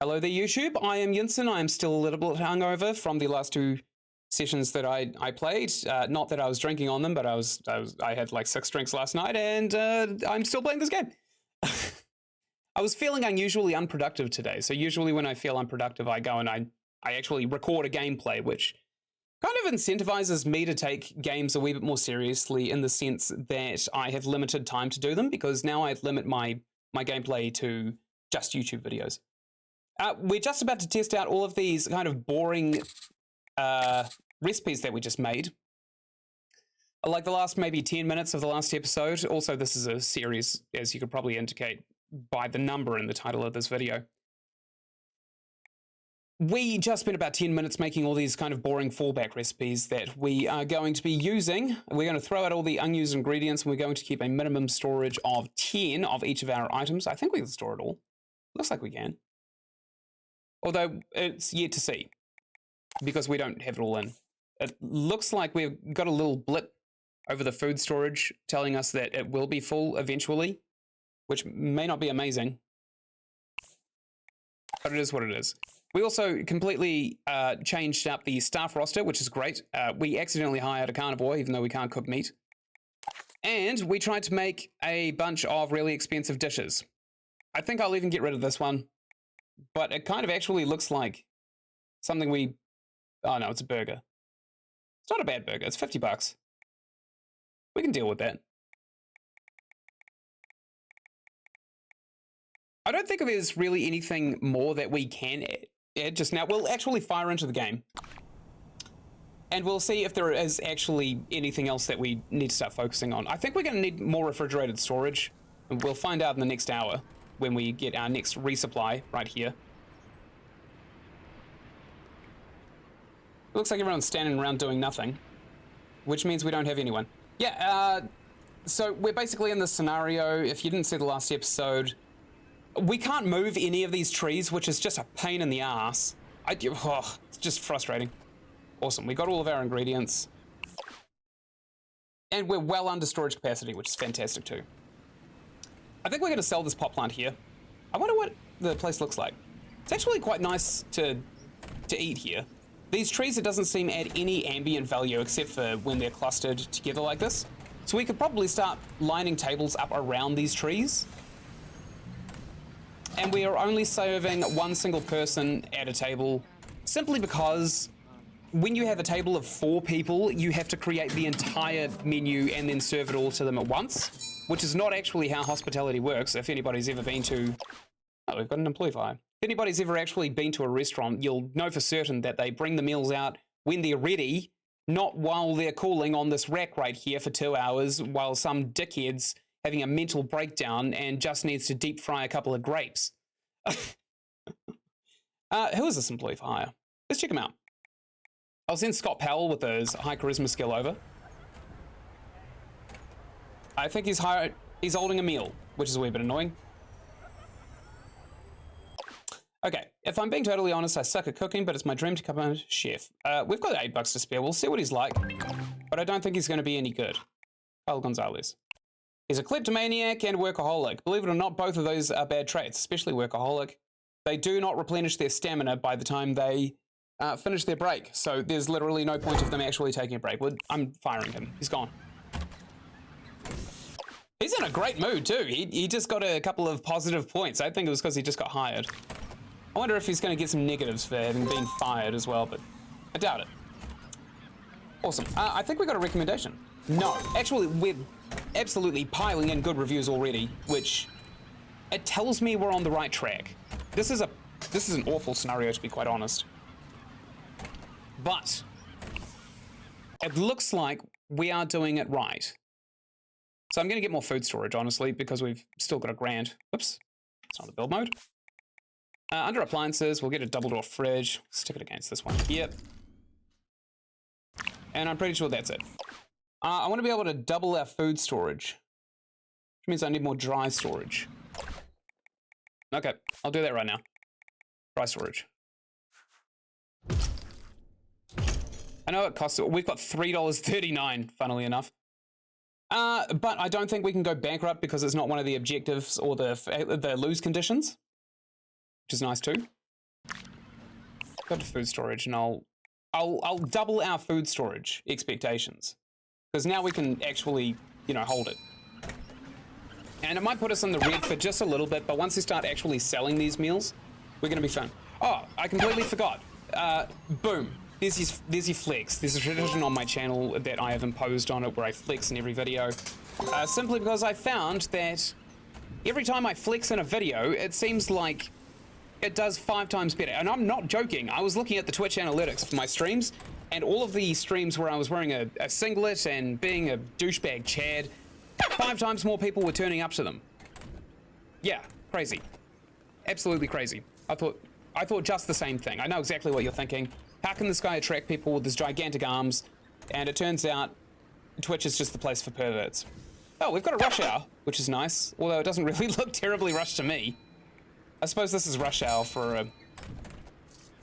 Hello there, YouTube. I am Ynsin. I am still a little bit hungover from the last two sessions that I played. Not that I was drinking on them, but I had like 6 drinks last night, and I'm still playing this game. I was feeling unusually unproductive today. So usually when I feel unproductive, I go and I actually record a gameplay, which kind of incentivizes me to take games a wee bit more seriously in the sense that I have limited time to do them, because now I limit my gameplay to just YouTube videos. We're just about to test out all of these kind of boring recipes that we just made. Like the last maybe 10 minutes of the last episode. Also, this is a series, as you could probably indicate by the number in the title of this video. We just spent about 10 minutes making all these kind of boring fallback recipes that we are going to be using. We're going to throw out all the unused ingredients, and we're going to keep a minimum storage of 10 of each of our items. I think we can store it all. Looks like we can. Although it's yet to see, because we don't have it all in. It looks like we've got a little blip over the food storage telling us that it will be full eventually, which may not be amazing, but it is what it is. We also completely changed up the staff roster, which is great. We accidentally hired a carnivore, even though we can't cook meat. And we tried to make a bunch of really expensive dishes. I think I'll even get rid of this one. But it kind of actually looks like something we... Oh no, it's a burger. It's not a bad burger, it's 50 bucks. We can deal with that. I don't think there's really anything more that we can add just now. We'll actually fire into the game. And we'll see if there is actually anything else that we need to start focusing on. I think we're going to need more refrigerated storage. And we'll find out in the next hour, when we get our next resupply right here. It looks like everyone's standing around doing nothing, which means we don't have anyone. Yeah, so we're basically in this scenario. If you didn't see the last episode, we can't move any of these trees, which is just a pain in the ass. It's just frustrating. Awesome, we got all of our ingredients. And we're well under storage capacity, which is fantastic too. I think we're going to sell this pot plant here. I wonder what the place looks like. It's actually quite nice to eat here. These trees, it doesn't seem add any ambient value except for when they're clustered together like this. So we could probably start lining tables up around these trees. And we are only serving one single person at a table, simply because when you have a table of 4 people, you have to create the entire menu and then serve it all to them at once, which is not actually how hospitality works. If anybody's ever been to... Oh, we've got an employee fire. If anybody's ever actually been to a restaurant, you'll know for certain that they bring the meals out when they're ready, not while they're cooling on this rack right here for 2 hours while some dickhead's having a mental breakdown and just needs to deep fry a couple of grapes. Who is this employee for hire? Let's check him out. I'll send Scott Powell with his high charisma skill over. I think he's holding a meal, which is a wee bit annoying. Okay, if I'm being totally honest, I suck at cooking, but it's my dream to become a chef. We've got $8 to spare. We'll see what he's like, but I don't think he's going to be any good. Kyle Gonzalez. He's a kleptomaniac and workaholic. Believe it or not, both of those are bad traits, especially workaholic. They do not replenish their stamina by the time they finish their break, so there's literally no point of them actually taking a break. I'm firing him. He's gone. He's in a great mood too. He just got a couple of positive points. I think it was because he just got hired. I wonder if he's going to get some negatives for having been fired as well, but I doubt it. Awesome. I think we got a recommendation. No, actually, we're absolutely piling in good reviews already, which it tells me we're on the right track. This is an awful scenario, to be quite honest. But it looks like we are doing it right. So I'm going to get more food storage, honestly, because we've still got a grand. Whoops, it's not the build mode. Under appliances, we'll get a double door fridge. Stick it against this one here. And I'm pretty sure that's it. I want to be able to double our food storage, which means I need more dry storage. Okay, I'll do that right now. Dry storage. I know it costs, we've got $3.39, funnily enough. But I don't think we can go bankrupt because it's not one of the objectives or the lose conditions, which is nice too. go to food storage, and I'll double our food storage expectations, because now we can actually, you know, hold it. And it might put us in the red for just a little bit, but once they start actually selling these meals, we're going to be fine. Oh, I completely forgot. Boom. There's your flex. There's a tradition on my channel that I have imposed on it where I flex in every video. Simply because I found that every time I flex in a video, it seems like it does 5 times better. And I'm not joking. I was looking at the Twitch analytics for my streams, and all of the streams where I was wearing a singlet and being a douchebag Chad, 5 times more people were turning up to them. Yeah, crazy. Absolutely crazy. I thought just the same thing. I know exactly what you're thinking. How can this guy attract people with his gigantic arms? And it turns out Twitch is just the place for perverts. Oh, we've got a rush hour, which is nice. Although it doesn't really look terribly rushed to me. I suppose this is rush hour for a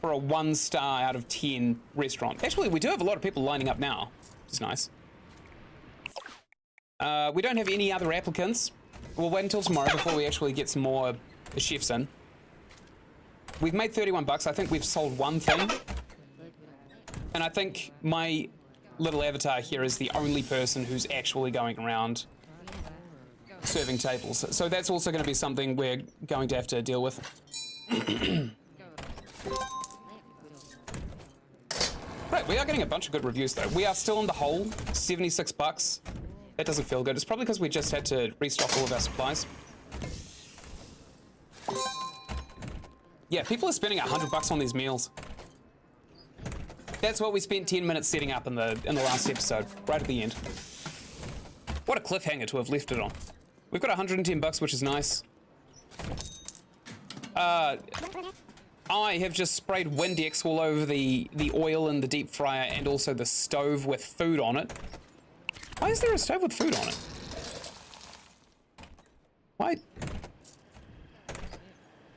1-star out of 10 restaurant. Actually, we do have a lot of people lining up now, which is nice. We don't have any other applicants. We'll wait until tomorrow before we actually get some more chefs in. We've made 31 bucks. I think we've sold one thing. And I think my little avatar here is the only person who's actually going around serving tables. So that's also going to be something we're going to have to deal with. Right, we are getting a bunch of good reviews though. We are still in the hole, 76 bucks. That doesn't feel good. It's probably because we just had to restock all of our supplies. Yeah, people are spending 100 bucks on these meals. That's what we spent 10 minutes setting up in the last episode, right at the end. What a cliffhanger to have left it on. We've got 110 bucks, which is nice. I have just sprayed Windex all over the oil in the deep fryer and also the stove with food on it. Why is there a stove with food on it? Why?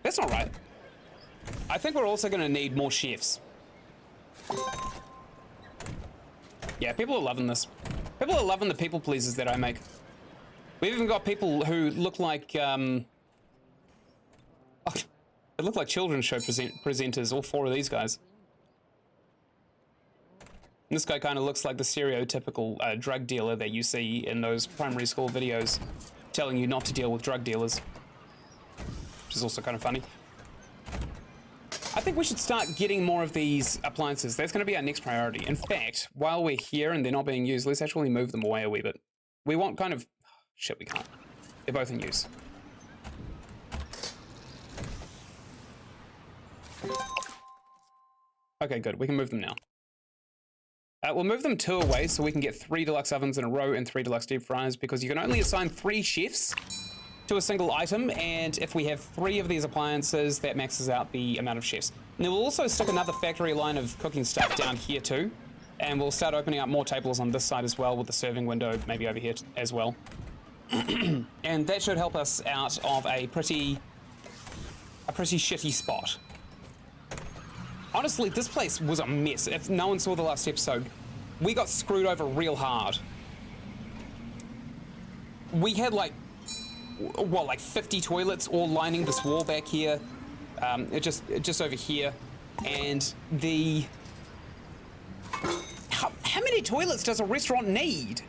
That's not right. I think we're also going to need more chefs. Yeah, people are loving this. People are loving the people pleasers that I make. We've even got people who look like, they look like children's show presenters, all 4 of these guys. And this guy kind of looks like the stereotypical drug dealer that you see in those primary school videos telling you not to deal with drug dealers. Which is also kind of funny. I think we should start getting more of these appliances. That's going to be our next priority. In fact, while we're here and they're not being used, let's actually move them away a wee bit. We want kind of... Shit, we can't. They're both in use. Okay, good. We can move them now. We'll move them 2 away so we can get 3 deluxe ovens in a row and 3 deluxe deep fryers, because you can only assign 3 chefs to a single item, and if we have 3 of these appliances, that maxes out the amount of chefs. And then we'll also stick another factory line of cooking stuff down here too, and we'll start opening up more tables on this side as well, with the serving window maybe over here as well. And that should help us out of a pretty shitty spot. Honestly, this place was a mess. If no one saw the last episode, we got screwed over real hard. We had like 50 toilets all lining this wall back here, just over here, and how many toilets does a restaurant need?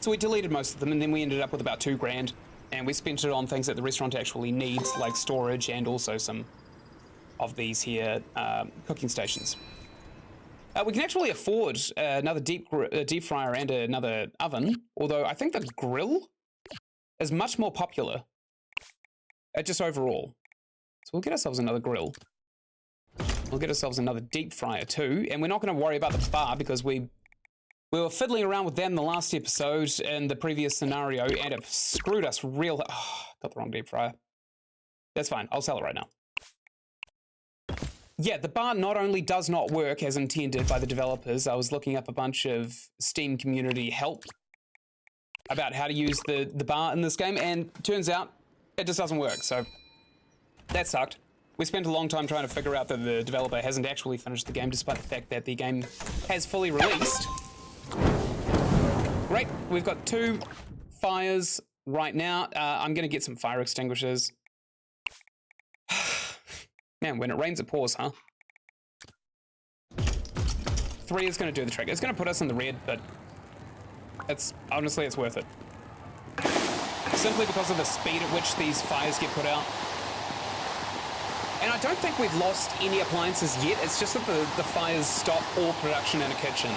So we deleted most of them, and then we ended up with about 2 grand, and we spent it on things that the restaurant actually needs, like storage and also some of these here cooking stations. We can actually afford another deep fryer and another oven, although I think the grill is much more popular, just overall. So we'll get ourselves another grill. We'll get ourselves another deep fryer too, and we're not going to worry about the bar because we were fiddling around with them the last episode in the previous scenario, and it screwed us real. Oh, got the wrong deep fryer. That's fine. I'll sell it right now. Yeah, the bar not only does not work as intended by the developers. I was looking up a bunch of Steam community help about how to use the bar in this game, and turns out it just doesn't work, so that sucked. We spent a long time trying to figure out that the developer hasn't actually finished the game, despite the fact that the game has fully released. Great, we've got 2 fires right now. I'm gonna get some fire extinguishers. Man, when it rains, it pours, huh? 3 is going to do the trick. It's going to put us in the red, but honestly, it's worth it. Simply because of the speed at which these fires get put out. And I don't think we've lost any appliances yet. It's just that the fires stop all production in a kitchen.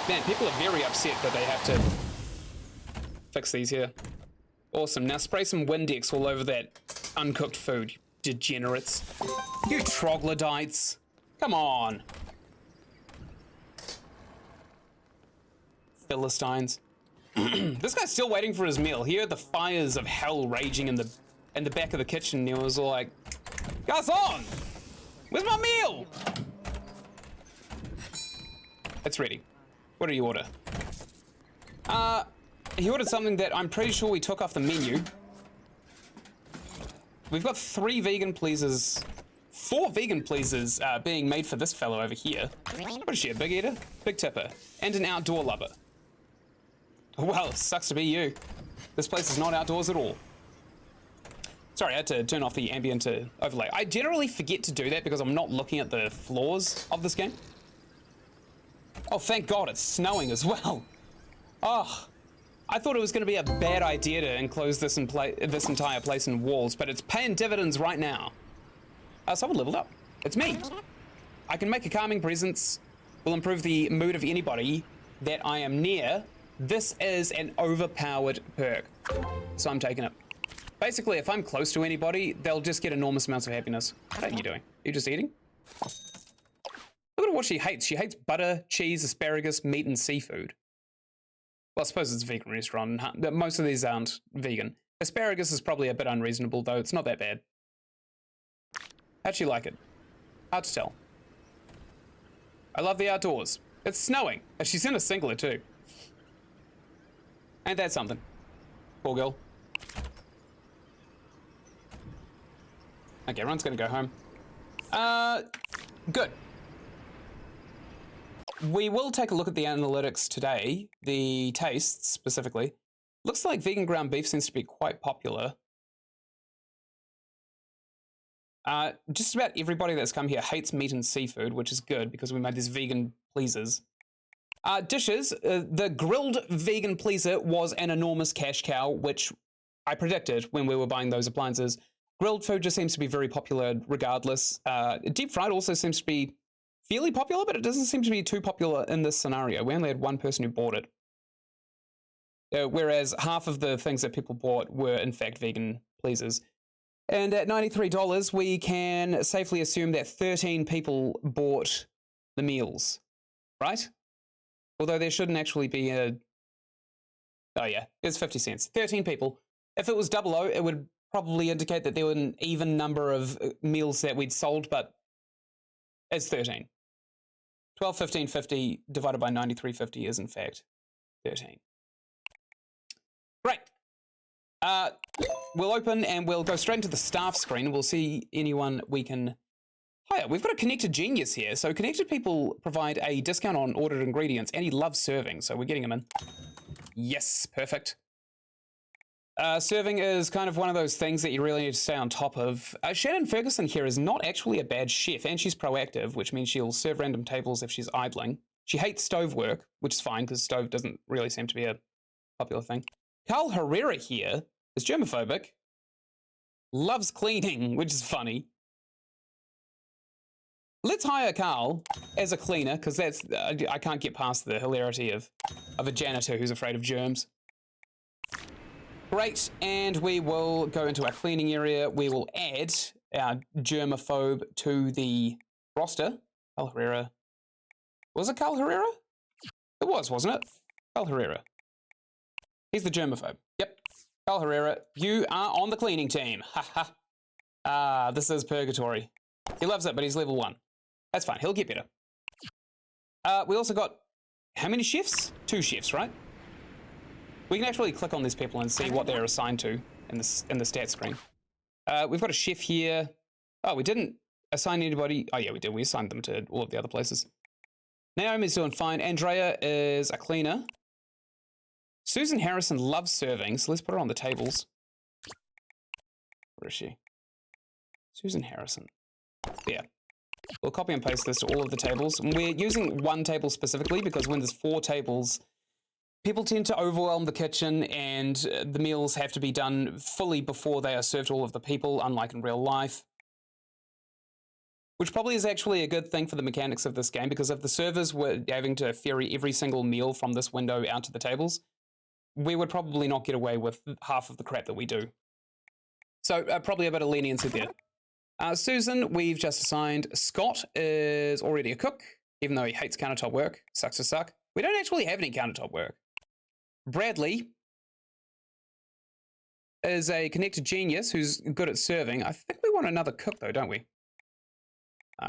Man, people are very upset that they have to fix these here. Awesome. Now spray some Windex all over that uncooked food, you degenerates. You troglodytes. Come on. Philistines. This guy's still waiting for his meal. He heard the fires of hell raging in the back of the kitchen, and he was all like, "Garçon, where's my meal?" It's ready. What did he order? He ordered something that I'm pretty sure we took off the menu. We've got 3 vegan pleasers, 4 vegan pleasers being made for this fellow over here. What is she, a big eater? Big tipper. And an outdoor lover. Well, sucks to be you. This place is not outdoors at all. Sorry, I had to turn off the ambient overlay. I generally forget to do that because I'm not looking at the floors of this game. Oh, thank God, it's snowing as well. Oh, I thought it was going to be a bad idea to enclose this entire place in walls, but it's paying dividends right now. Someone leveled up. It's me. I can make a calming presence, will improve the mood of anybody that I am near. This is an overpowered perk, so I'm taking it. Basically, if I'm close to anybody, they'll just get enormous amounts of happiness. What are you doing? Are you just eating? Look at what she hates. She hates butter, cheese, asparagus, meat, and seafood. Well, I suppose it's a vegan restaurant, but most of these aren't vegan. Asparagus is probably a bit unreasonable, though. It's not that bad. How'd she like it? Hard to tell. I love the outdoors. It's snowing. And she's in a singlet, too. Ain't that something? Poor girl. Okay, everyone's gonna go home. Good. We will take a look at the analytics today, the tastes specifically. Looks like vegan ground beef seems to be quite popular. Just about everybody that's come here hates meat and seafood, which is good because we made these vegan pleasers. Dishes, the grilled vegan pleaser was an enormous cash cow, which I predicted when we were buying those appliances. Grilled food just seems to be very popular regardless. Deep fried also seems to be fairly popular, but it doesn't seem to be too popular in this scenario. We only had one person who bought it. Whereas half of the things that people bought were in fact vegan pleasers. And at $93, we can safely assume that 13 people bought the meals, right? Although there shouldn't actually be a... Oh yeah, it's 50 cents. 13 people. If it was 00, it would probably indicate that there were an even number of meals that we'd sold, but it's 13. 12.15.50 divided by 93.50 is in fact 13. Great. We'll open and we'll go straight into the staff screen. We'll see anyone we can hire. We've got a connected genius here. So connected people provide a discount on ordered ingredients, and he loves serving, so we're getting him in. Yes, perfect. Serving is kind of one of those things that you really need to stay on top of. Shannon Ferguson here is not actually a bad chef, and she's proactive, which means she'll serve random tables if she's idling. She hates stove work, which is fine because stove doesn't really seem to be a popular thing. Carl Herrera here is germophobic, loves cleaning, which is funny. Let's hire Carl as a cleaner because that's I can't get past the hilarity of a janitor who's afraid of germs. Great, and we will go into our cleaning area. We will add our germaphobe to the roster. Carl Herrera. Was it Carl Herrera? It was, wasn't it? Carl Herrera. He's the germaphobe. Yep. Carl Herrera, you are on the cleaning team. Ha ha. This is purgatory. He loves it, but he's level 1. That's fine. He'll get better. We also got how many chefs? 2 chefs, right? We can actually click on these people and see what they're assigned to in the stat screen. We've got a chef here. Oh, we didn't assign anybody. Oh yeah, we did. We assigned them to all of the other places. Naomi's doing fine. Andrea is a cleaner. Susan Harrison loves serving, so let's put her on the tables. Where is she? Susan Harrison. Yeah. We'll copy and paste this to all of the tables. We're using one table specifically because when there's 4 tables, people tend to overwhelm the kitchen and the meals have to be done fully before they are served to all of the people, unlike in real life. Which probably is actually a good thing for the mechanics of this game, because if the servers were having to ferry every single meal from this window out to the tables, we would probably not get away with half of the crap that we do. So probably a bit of leniency there. Susan, we've just assigned. Scott is already a cook, even though he hates countertop work. Sucks to suck. We don't actually have any countertop work. Bradley is a connected genius who's good at serving. I think we want another cook though, don't we?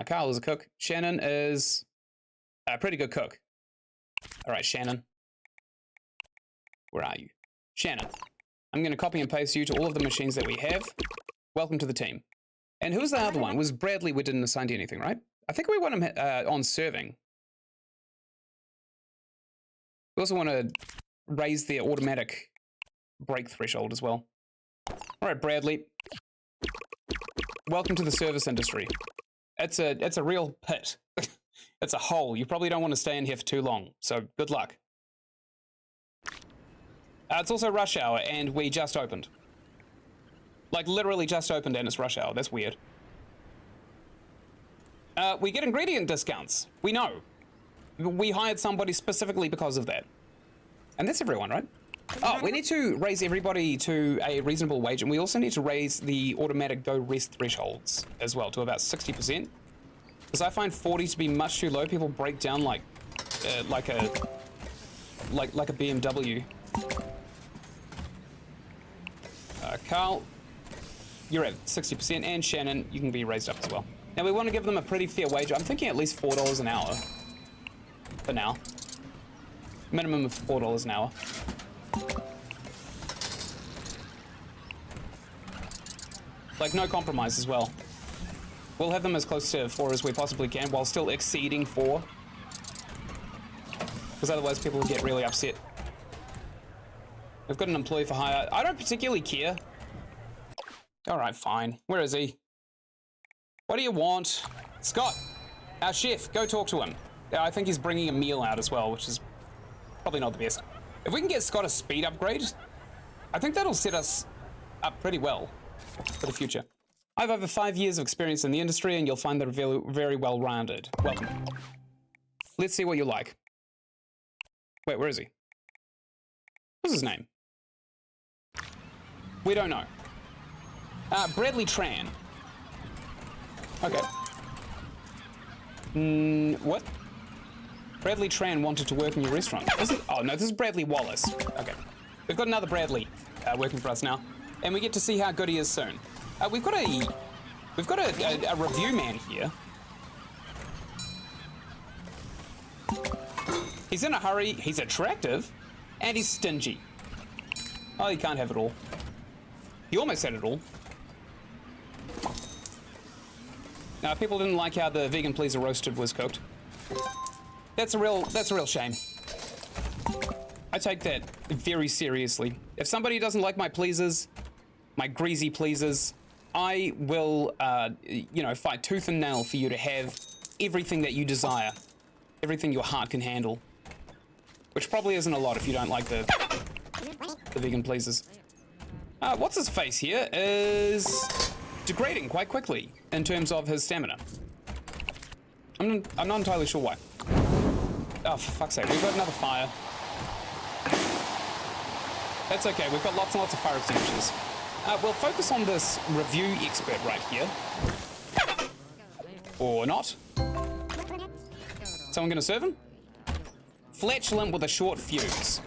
Carl is a cook. Shannon is a pretty good cook. All right, Shannon. Where are you? Shannon. I'm going to copy and paste you to all of the machines that we have. Welcome to the team. And who's the other one? Was Bradley we didn't assign to anything, right? I think we want him on serving. We also want to raise the automatic break threshold as well. All right, Bradley. Welcome to the service industry. It's a real pit. It's a hole. You probably don't want to stay in here for too long, so good luck. It's also rush hour, and we just opened. Like, literally just opened and it's rush hour. That's weird. We get ingredient discounts. We know. We hired somebody specifically because of that. And that's everyone, right? Oh, we need to raise everybody to a reasonable wage, and we also need to raise the automatic go rest thresholds as well to about 60%. Because I find 40 to be much too low. People break down like a BMW. Carl, you're at 60%, and Shannon, you can be raised up as well. Now we want to give them a pretty fair wage. I'm thinking at least $4 an hour for now. Minimum of $4 an hour. Like, no compromise as well. We'll have them as close to 4 as we possibly can while still exceeding 4. Because otherwise people will get really upset. We've got an employee for hire. I don't particularly care. Alright, fine. Where is he? What do you want? Scott, our chef, go talk to him. I think he's bringing a meal out as well, which is probably not the best. If we can get Scott a speed upgrade, I think that'll set us up pretty well for the future. I have over 5 years of experience in the industry, and you'll find that very, very well-rounded. Welcome. Let's see what you like. Wait, where is he? What's his name? We don't know. Bradley Tran. Okay. What? Bradley Tran wanted to work in your restaurant. Is it? Oh, no, this is Bradley Wallace. Okay. We've got another Bradley working for us now, and we get to see how good he is soon. We've got a review man here. He's in a hurry, he's attractive, and he's stingy. Oh, he can't have it all. He almost had it all. Now, people didn't like how the vegan pleaser roasted was cooked. That's a real shame. I take that very seriously. If somebody doesn't like my pleasers, my greasy pleasers, I will, fight tooth and nail for you to have everything that you desire. Everything your heart can handle. Which probably isn't a lot if you don't like the vegan pleasers. What's his face here is degrading quite quickly in terms of his stamina. I'm not entirely sure why. Oh, for fuck's sake, we've got another fire. That's okay, we've got lots and lots of fire extinguishers. We'll focus on this review expert right here. Or not. Someone gonna serve him? Flatulent with a short fuse.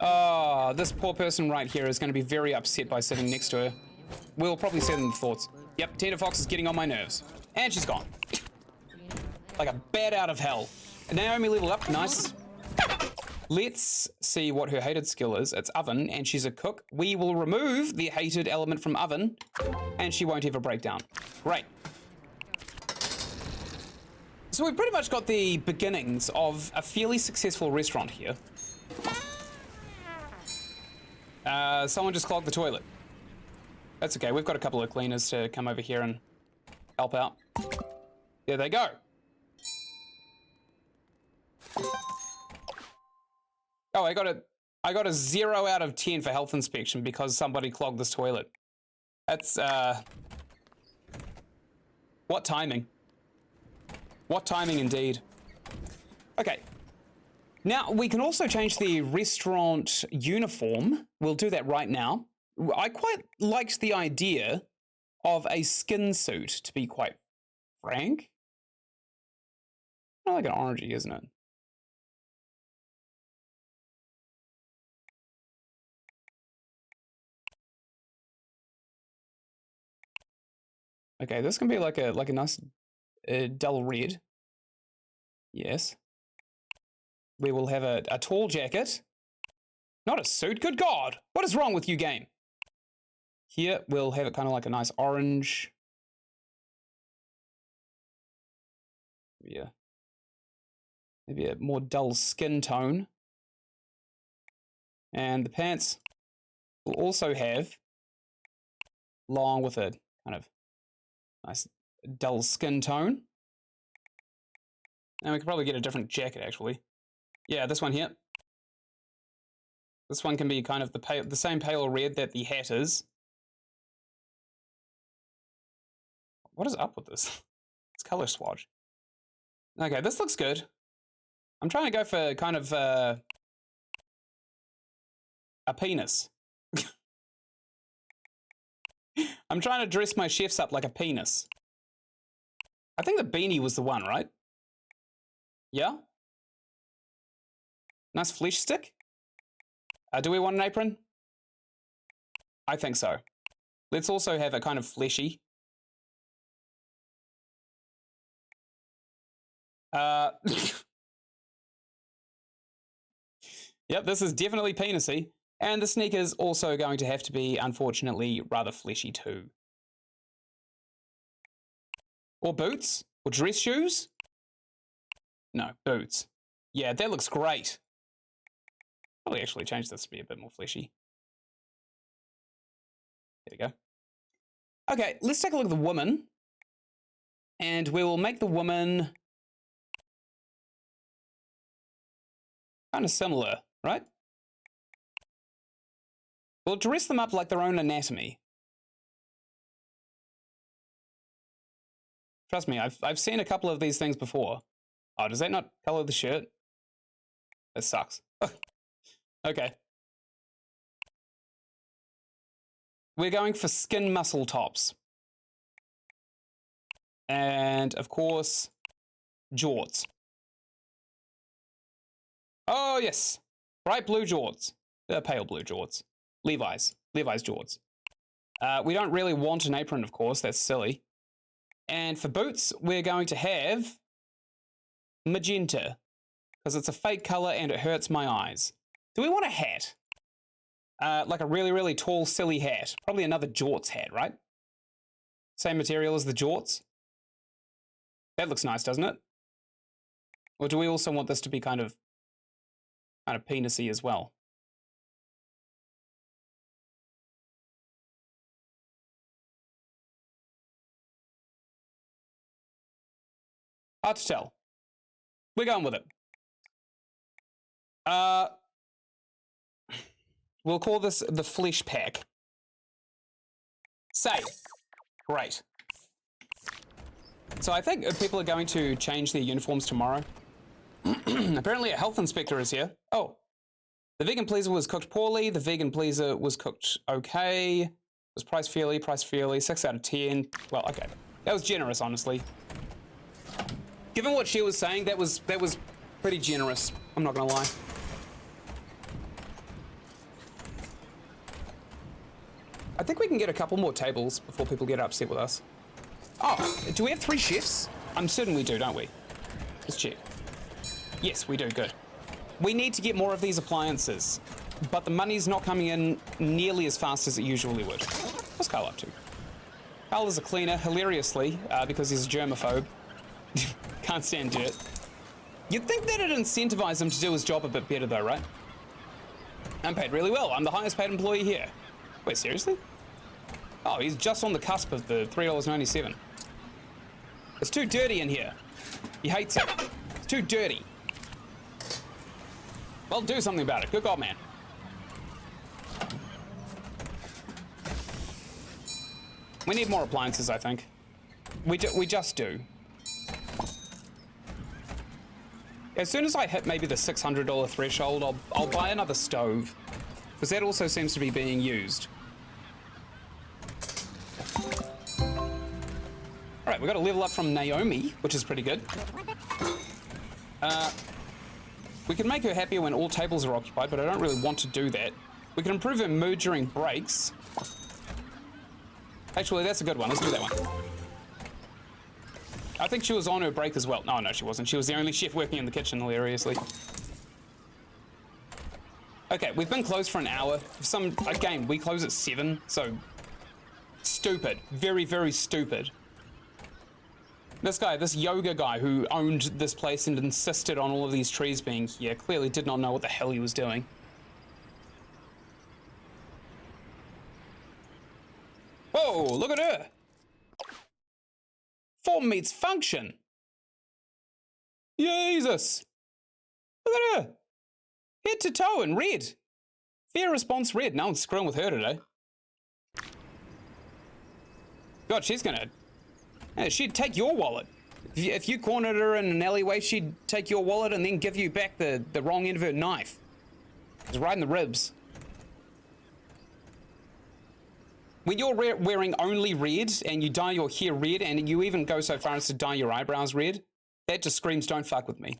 Oh, this poor person right here is gonna be very upset by sitting next to her. We'll probably send them the thoughts. Yep, Tina Fox is getting on my nerves. And she's gone. Like a bat out of hell. Naomi level up, nice. Let's see what her hated skill is. It's oven, and she's a cook. We will remove the hated element from oven, and she won't ever break down. Great. So we've pretty much got the beginnings of a fairly successful restaurant here. Someone just clogged the toilet. That's okay. We've got a couple of cleaners to come over here and help out. There they go. Oh, I got a 0 out of 10 for health inspection because somebody clogged this toilet. That's, what timing? What timing indeed. Okay. Now, we can also change the restaurant uniform. We'll do that right now. I quite liked the idea of a skin suit, to be quite frank. Kind of like an orangey, isn't it? Okay, this can be like a nice dull red. Yes. We will have a tall jacket. Not a suit. Good God! What is wrong with you, game? Here we'll have it kind of like a nice orange. Yeah. Maybe a more dull skin tone. And the pants will also have, along with a kind of nice dull skin tone. And we could probably get a different jacket, actually. Yeah, this one here. This one can be kind of the same pale red that the hat is. What is up with this? It's color swatch. Okay, this looks good. I'm trying to go for kind of a penis. I'm trying to dress my chefs up like a penis. I think the beanie was the one, right? Yeah? Nice flesh stick. Do we want an apron? I think so. Let's also have a kind of fleshy. Yep, this is definitely penisy. And the sneaker's also going to have to be, unfortunately, rather fleshy too. Or boots? Or dress shoes? No, boots. Yeah, that looks great. Probably actually change this to be a bit more fleshy. There we go. Okay, let's take a look at the woman. And we will make the woman kind of similar, right? We'll dress them up like their own anatomy. Trust me, I've seen a couple of these things before. Oh, does that not color the shirt? That sucks. Okay. We're going for skin muscle tops. And, of course, jorts. Oh, yes. Bright blue jorts. Pale blue jorts. Levi's jorts. We don't really want an apron, of course. That's silly. And for boots, we're going to have magenta. Because it's a fake color and it hurts my eyes. Do we want a hat? Like a really, really tall, silly hat. Probably another jorts hat, right? Same material as the jorts. That looks nice, doesn't it? Or do we also want this to be kind of penisy as well? Hard to tell. We're going with it. We'll call this the flesh pack. Save. Great. So I think people are going to change their uniforms tomorrow. Apparently a health inspector is here. Oh. The vegan pleaser was cooked poorly. The vegan pleaser was cooked okay. It was priced fairly. 6 out of 10. Well, okay. That was generous, honestly. Given what she was saying, that was pretty generous. I'm not gonna lie. I think we can get a couple more tables before people get upset with us. Oh, do we have 3 chefs? I'm certain we do, don't we? Let's check. Yes, we do, good. We need to get more of these appliances, but the money's not coming in nearly as fast as it usually would. What's Carl up to? Carl is a cleaner, hilariously, because he's a germaphobe. Can't stand dirt. You'd think that'd incentivize him to do his job a bit better though, right? I'm paid really well. I'm the highest paid employee here. Wait, seriously? Oh, he's just on the cusp of the $3.97. It's too dirty in here. He hates it. It's too dirty. Well, do something about it. Good God, man. We need more appliances, I think. We just do. As soon as I hit maybe the $600 threshold, I'll buy another stove. Because that also seems to be being used. Alright, we got a level up from Naomi, which is pretty good. We can make her happier when all tables are occupied, but I don't really want to do that. We can improve her mood during breaks. Actually, that's a good one. Let's do that one. I think she was on her break as well. No, she wasn't. She was the only chef working in the kitchen, hilariously. Okay, we've been closed for an hour. Again, we close at 7, so... Stupid. Very, very stupid. This guy, this yoga guy who owned this place and insisted on all of these trees being here, clearly did not know what the hell he was doing. Whoa, look at her! Form meets function! Jesus! Look at her! Head to toe in red! Fear response red. No one's screwing with her today. God, she's gonna... she'd take your wallet. If you cornered her in an alleyway, she'd take your wallet and then give you back the wrong end of her knife. It's right in the ribs. When you're wearing only red and you dye your hair red and you even go so far as to dye your eyebrows red, that just screams, don't fuck with me.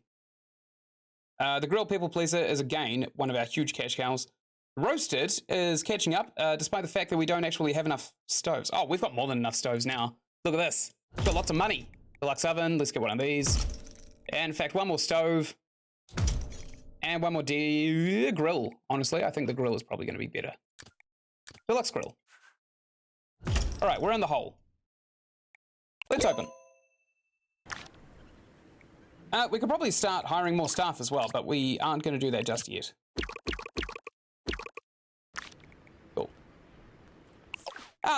The grilled people pleaser is again one of our huge cash cows. Roasted is catching up, despite the fact that we don't actually have enough stoves. Oh, we've got more than enough stoves now. Look at this. We've got lots of money. Deluxe oven, let's get one of these. And in fact, one more stove. And one more grill. Honestly, I think the grill is probably going to be better. Deluxe grill. All right, we're in the hole. Let's open. We could probably start hiring more staff as well, but we aren't going to do that just yet. Cool.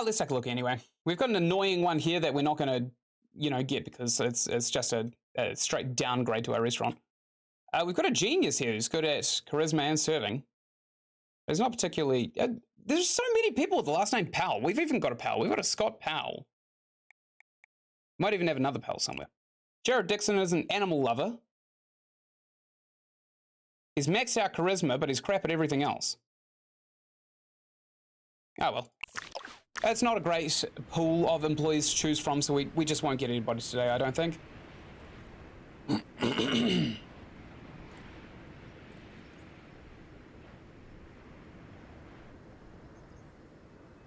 Let's take a look anyway. We've got an annoying one here that we're not going to, get because it's just a straight downgrade to our restaurant. We've got a genius here who's good at charisma and serving. There's not particularly... there's so many people with the last name Powell. We've even got a Powell. We've got a Scott Powell. Might even have another Powell somewhere. Jared Dixon is an animal lover. He's maxed out charisma, but he's crap at everything else. Oh well. It's not a great pool of employees to choose from, so we just won't get anybody today, I don't think.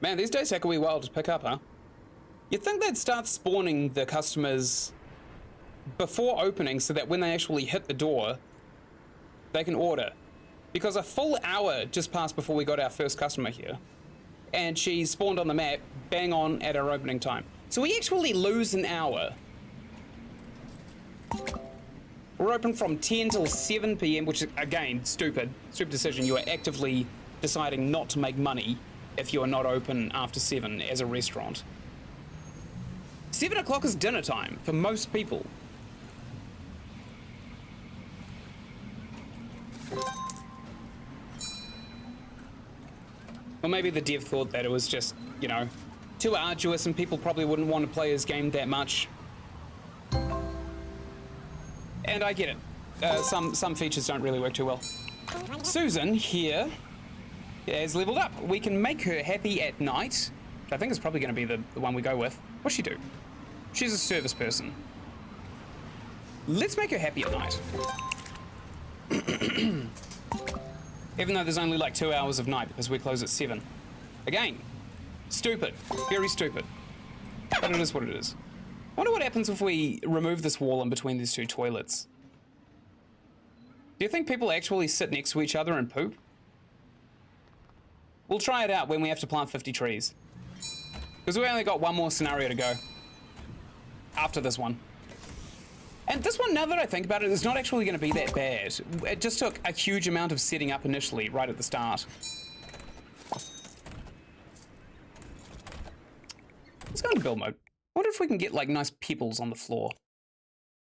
Man, these days take a wee while to pick up, huh? You'd think they'd start spawning the customers before opening so that when they actually hit the door, they can order. Because a full hour just passed before we got our first customer here. And she spawned on the map bang on at our opening time. So we actually lose an hour. We're open from 10 till 7 p.m, which is, again, stupid. Stupid decision. You are actively deciding not to make money if you are not open after 7 as a restaurant. 7 o'clock is dinner time for most people. Or maybe the dev thought that it was just, too arduous and people probably wouldn't want to play his game that much. And I get it. Some features don't really work too well. Susan here has leveled up. We can make her happy at night, which I think is probably going to be the one we go with. What's she do? She's a service person. Let's make her happy at night. Even though there's only like 2 hours of night because we close at 7. Again, stupid. Very stupid. But it is what it is. I wonder what happens if we remove this wall in between these two toilets. Do you think people actually sit next to each other and poop? We'll try it out when we have to plant 50 trees. Because we only got one more scenario to go. After this one. And this one, now that I think about it, is not actually going to be that bad. It just took a huge amount of setting up initially, right at the start. on build mode. I wonder if we can get like nice pebbles on the floor.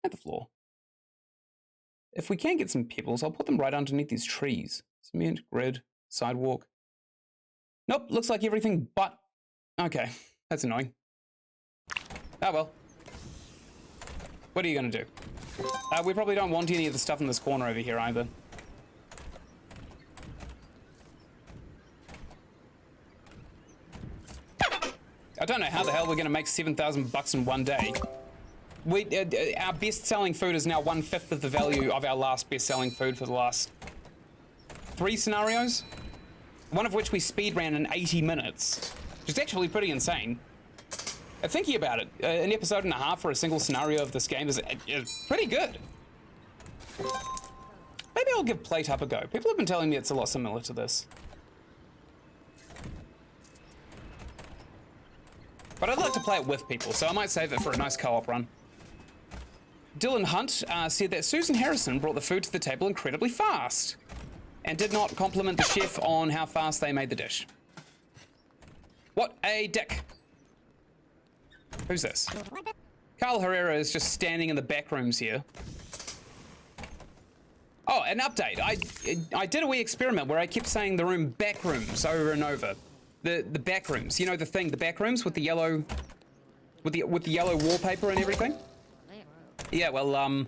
At the floor. If we can get some pebbles, I'll put them right underneath these trees. Cement, grid, sidewalk. Nope, looks like everything but... Okay, that's annoying. Oh well. What are you gonna do? We probably don't want any of the stuff in this corner over here either. I don't know how the hell we're gonna make 7,000 bucks in one day. Our best-selling food is now 1/5 of the value of our last best-selling food for the last 3 scenarios. One of which we speed ran in 80 minutes, which is actually pretty insane. Thinking about it, an episode and a half for a single scenario of this game is pretty good. Maybe I'll give Plate Up a go. People have been telling me it's a lot similar to this. But I'd like to play it with people, so I might save it for a nice co-op run. Dylan Hunt said that Susan Harrison brought the food to the table incredibly fast and did not compliment the chef on how fast they made the dish. What a dick. Who's this? Carl Herrera is just standing in the back rooms here. Oh, an update. I did a wee experiment where I kept saying the room back rooms over and over. The back rooms. You know the thing, the back rooms with the yellow with the yellow wallpaper and everything? Yeah, well,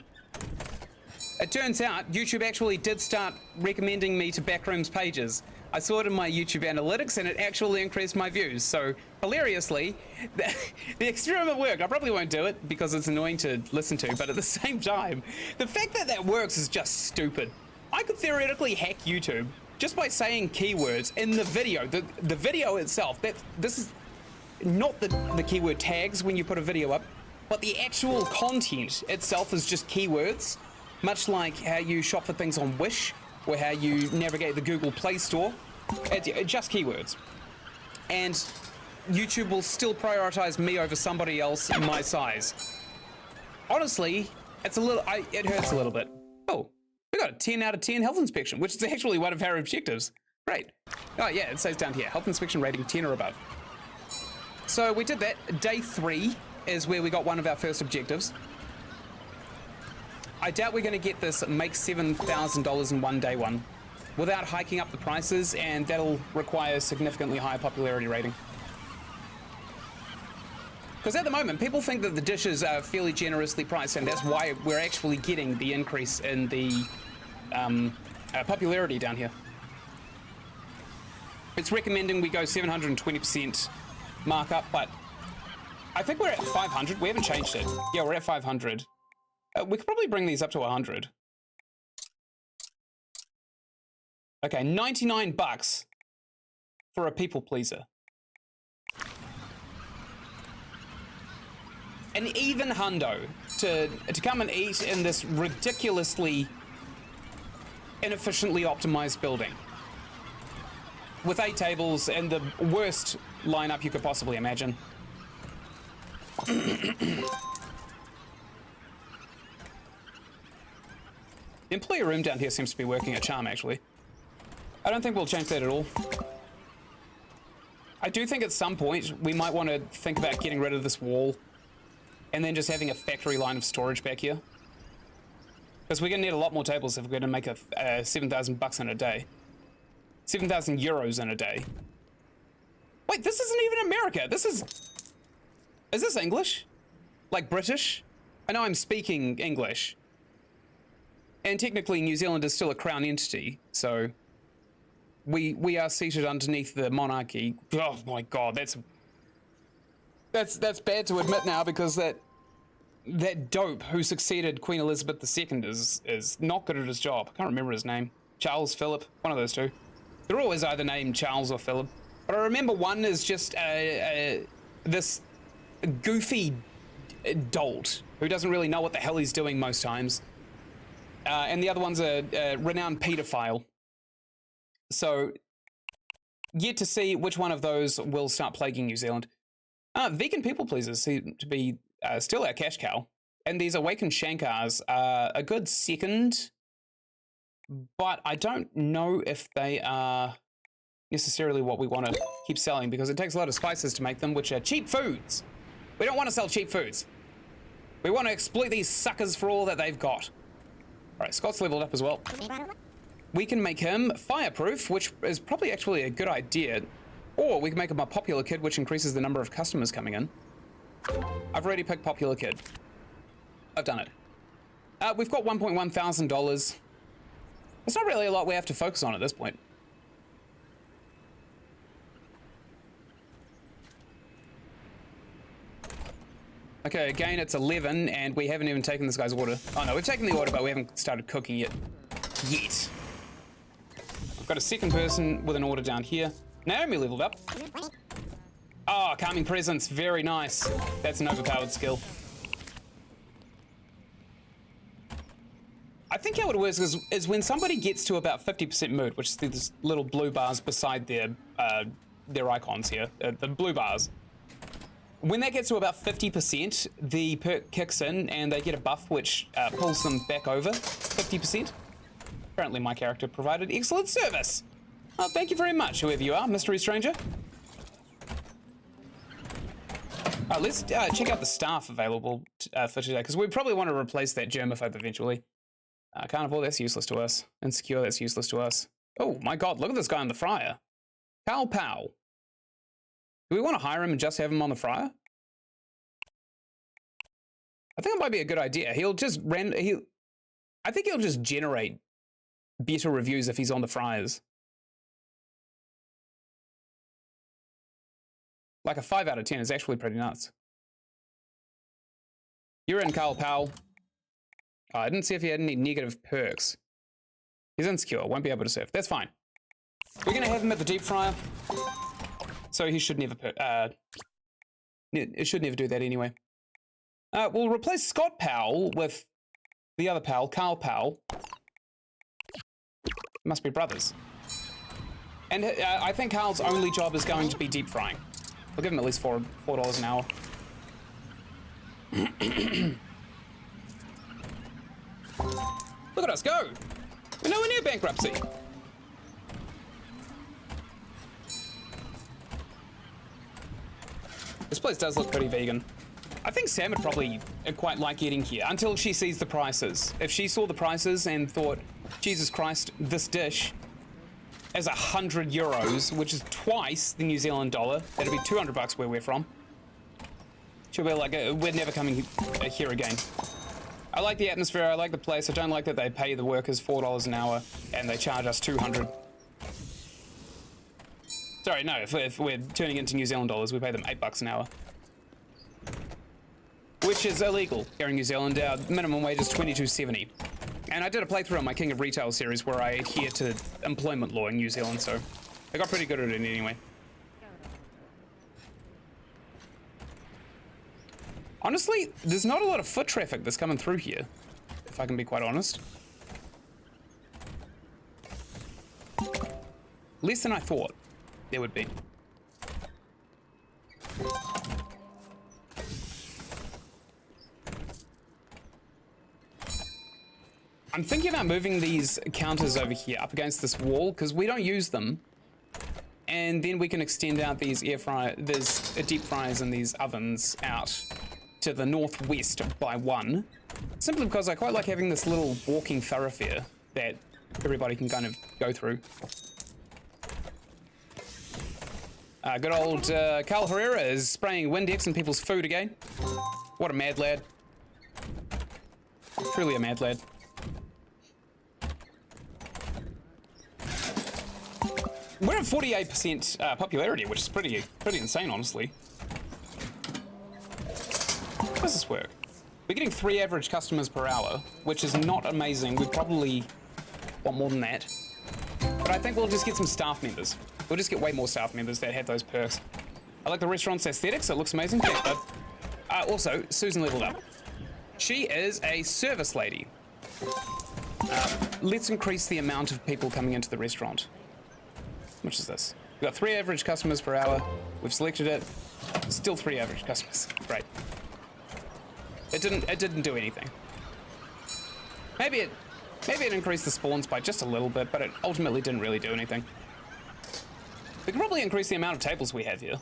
it turns out YouTube actually did start recommending me to Backrooms pages. I saw it in my YouTube analytics and it actually increased my views. So, hilariously, the experiment worked. I probably won't do it because it's annoying to listen to, but at the same time, the fact that that works is just stupid. I could theoretically hack YouTube just by saying keywords in the video. The video itself, this is not the keyword tags when you put a video up, but the actual content itself is just keywords. Much like how you shop for things on Wish, or how you navigate the Google Play Store. It's just keywords. And YouTube will still prioritize me over somebody else my size. Honestly, it's a little, it hurts a little bit. Oh, we got a 10 out of 10 health inspection, which is actually one of our objectives. Great. Oh yeah, it says down here, health inspection rating 10 or above. So we did that. Day 3 is where we got one of our first objectives. I doubt we're going to get this make $7,000 in one day one without hiking up the prices, and that'll require significantly higher popularity rating. Because at the moment, people think that the dishes are fairly generously priced, and that's why we're actually getting the increase in the popularity down here. It's recommending we go 720% markup, but I think we're at 500. We haven't changed it. Yeah, we're at 500. We could probably bring these up to 100. Okay, 99 bucks for a people pleaser. An even hundo to come and eat in this ridiculously inefficiently optimized building with 8 tables and the worst lineup you could possibly imagine. The employee room down here seems to be working a charm, actually. I don't think we'll change that at all. I do think at some point we might want to think about getting rid of this wall and then just having a factory line of storage back here. Because we're going to need a lot more tables if we're going to make a 7,000 bucks in a day. 7,000 euros in a day. Wait, this isn't even America. This is... Is this English? Like British? I know I'm speaking English. And technically, New Zealand is still a crown entity, so we are seated underneath the monarchy. Oh my God, that's bad to admit now, because that dope who succeeded Queen Elizabeth II is not good at his job. I can't remember his name. Charles, Philip, one of those two. They're always either named Charles or Philip. But I remember one is just this goofy dolt who doesn't really know what the hell he's doing most times. And the other one's a renowned pedophile. So, yet to see which one of those will start plaguing New Zealand. Vegan people pleasers seem to be still our cash cow. And these awakened Shankars are a good second. But I don't know if they are necessarily what we want to keep selling, because it takes a lot of spices to make them, which are cheap foods. We don't want to sell cheap foods. We want to exploit these suckers for all that they've got. All right, Scott's leveled up as well. We can make him fireproof, which is probably actually a good idea. Or we can make him a popular kid, which increases the number of customers coming in. I've already picked popular kid. I've done it. We've got $1.1 thousand. There's not really a lot we have to focus on at this point. Okay, again, it's 11, and we haven't even taken this guy's order. Oh no, we've taken the order, but we haven't started cooking it yet. I've got a second person with an order down here. Naomi leveled up. Oh, calming presence, very nice. That's an overpowered skill. I think how it works is when somebody gets to about 50% mood, which is these little blue bars beside their icons here, the blue bars. When that gets to about 50%, the perk kicks in and they get a buff which pulls them back over 50%. Apparently my character provided excellent service. Oh, thank you very much, whoever you are, mystery stranger. Let's check out the staff available for today, because we probably want to replace that germaphobe eventually. Carnivore, that's useless to us. Insecure, that's useless to us. Oh my god, look at this guy on the fryer. Carl Powell. Do we want to hire him and just have him on the fryer? I think it might be a good idea. I think he'll just generate better reviews if he's on the fryers. Like a 5 out of 10 is actually pretty nuts. You're in, Carl Powell. Oh, I didn't see if he had any negative perks. He's insecure, won't be able to serve. That's fine. We're gonna have him at the deep fryer. So he should never it should never do that anyway. We'll replace Scott Powell with the other Powell, Carl Powell. Must be brothers. And I think Carl's only job is going to be deep frying. We'll give him at least $4 an hour. Look at us go! We're nowhere near bankruptcy. This place does look pretty vegan. I think Sam would probably quite like eating here until she sees the prices. If she saw the prices and thought, Jesus Christ, this dish is 100 euros, which is twice the New Zealand dollar, that'd be 200 bucks where we're from. She'll be like, we're never coming here again. I like the atmosphere, I like the place, I don't like that they pay the workers $4 an hour and they charge us 200. Sorry, no, if we're turning into New Zealand dollars, we pay them $8 an hour. Which is illegal here in New Zealand. Our minimum wage is $22.70. And I did a playthrough on my King of Retail series where I adhere to employment law in New Zealand, so I got pretty good at it anyway. Honestly, there's not a lot of foot traffic that's coming through here, if I can be quite honest. Less than I thought there would be. I'm thinking about moving these counters over here up against this wall because we don't use them. And then we can extend out these deep fryers and these ovens out to the northwest by one. Simply because I quite like having this little walking thoroughfare that everybody can kind of go through. Good old Carl Herrera is spraying Windex in people's food again. What a mad lad. Truly a mad lad. We're at 48% popularity, which is pretty insane, honestly. How does this work? We're getting 3 average customers per hour, which is not amazing. We probably want more than that. But I think we'll just get some staff members. We'll just get way more staff members that have those perks. I like the restaurant's aesthetics. It looks amazing. Thanks, bud. Also, Susan leveled up. She is a service lady. Let's increase the amount of people coming into the restaurant. How much is this? We've got 3 average customers per hour. We've selected it. Still 3 average customers. Great. It didn't do anything. Maybe it increased the spawns by just a little bit, but it ultimately didn't really do anything. We can probably increase the amount of tables we have here.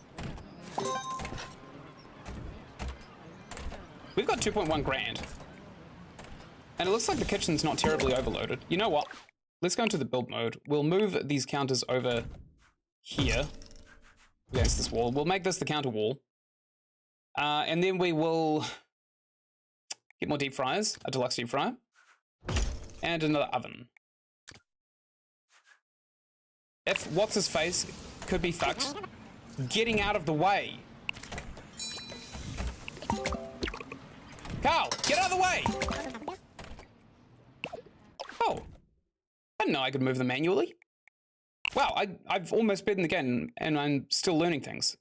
We've got 2.1 grand. And it looks like the kitchen's not terribly overloaded. You know what? Let's go into the build mode. We'll move these counters over here against this wall. We'll make this the counter wall. And then we will get more deep fryers, a deluxe deep fryer, and another oven. If what's his face could be fucked, getting out of the way. Carl, get out of the way! Oh, I didn't know I could move them manually. Wow, I've almost beaten the game and I'm still learning things.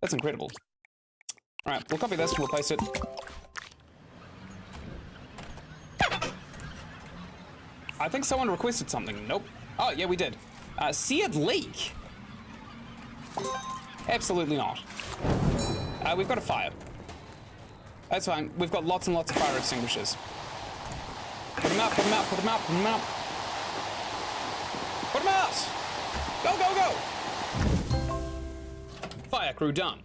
That's incredible. All right, we'll copy this, we'll paste it. I think someone requested something. Nope. Oh, yeah, we did. Seared leek. Absolutely not. We've got a fire. That's fine. We've got lots and lots of fire extinguishers. Put them out, put them out, put them out, put them out. Put them out! Go, go, go! Fire crew done.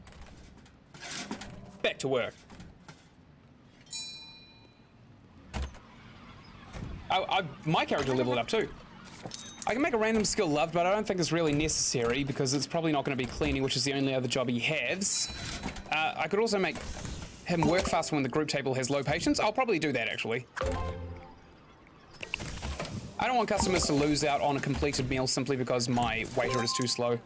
Back to work. My character leveled up too. I can make a random skill loved, but I don't think it's really necessary because it's probably not going to be cleaning, which is the only other job he has. I could also make him work faster when the group table has low patience. I'll probably do that actually. I don't want customers to lose out on a completed meal simply because my waiter is too slow.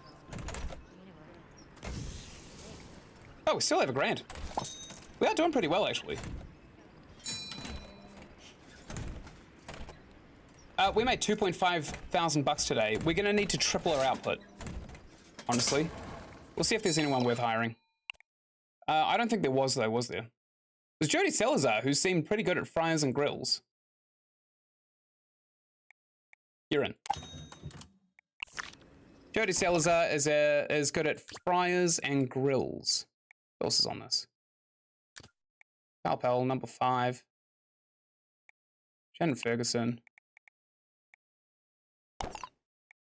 Oh, we still have a grand. We are doing pretty well actually. We made 2.5 thousand bucks today. We're gonna need to triple our output, honestly. We'll see if there's anyone worth hiring. I don't think there was though, was there? It was Jody Salazar, who seemed pretty good at fryers and grills. You're in. Jody Salazar is good at fryers and grills. Who else is on this? Pal, number 5. Shannon Ferguson.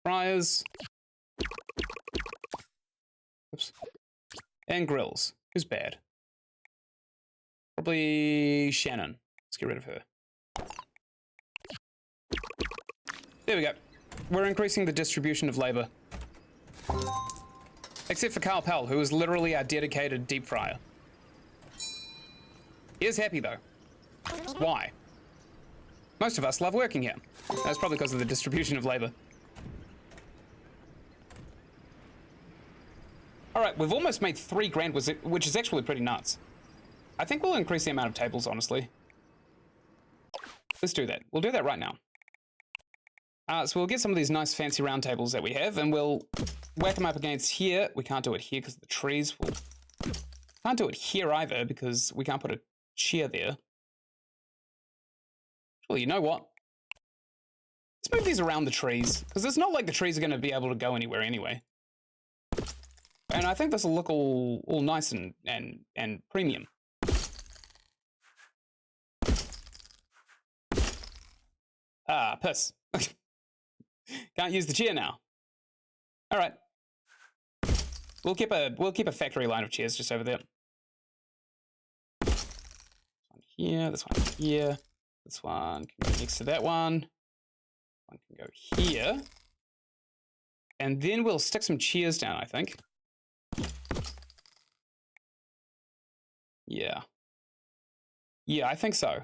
Fryers. Oops. And grills. Who's bad? Probably Shannon. Let's get rid of her. There we go. We're increasing the distribution of labor. Except for Carl Pell, who is literally our dedicated deep fryer. He is happy though. Why? Most of us love working here. That's probably because of the distribution of labor. All right, we've almost made 3 grand, which is actually pretty nuts. I think we'll increase the amount of tables, honestly. Let's do that. We'll do that right now. So we'll get some of these nice fancy round tables that we have, and we'll whack them up against here. We can't do it here because the trees will... Can't do it here either because we can't put a chair there. Well, you know what? Let's move these around the trees, because it's not like the trees are going to be able to go anywhere anyway. And I think this will look all nice and premium. Ah, piss. Can't use the chair now. All right. We'll keep a factory line of chairs just over there. This one here, this one here. This one can go next to that one. One can go here. And then we'll stick some chairs down, I think. Yeah. Yeah, I think so.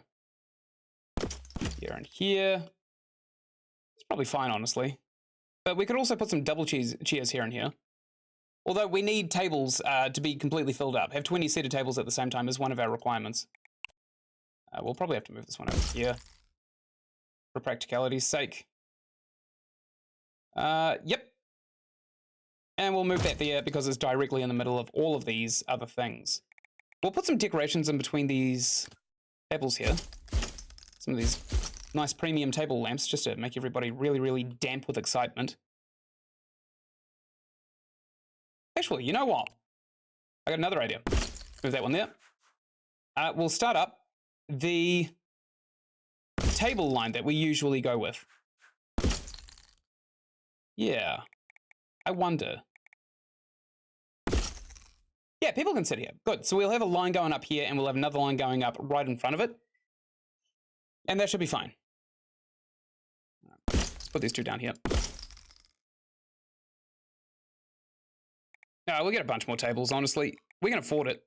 Here and here. It's probably fine, honestly. But we could also put some double chairs here and here. Although we need tables to be completely filled up. Have 20 seated tables at the same time is one of our requirements. We'll probably have to move this one over here for practicality's sake. Yep. And we'll move that there because it's directly in the middle of all of these other things. We'll put some decorations in between these tables here. Some of these nice premium table lamps just to make everybody really, really damp with excitement. Actually, you know what? I got another idea. Move that one there. We'll start up the table line that we usually go with. Yeah. I wonder. Yeah, Yeah, people can sit here. Good. So we'll have a line going up here, and we'll have another line going up right in front of it. And that should be fine. Put these two down here. We'll get a bunch more tables, honestly. We can afford it.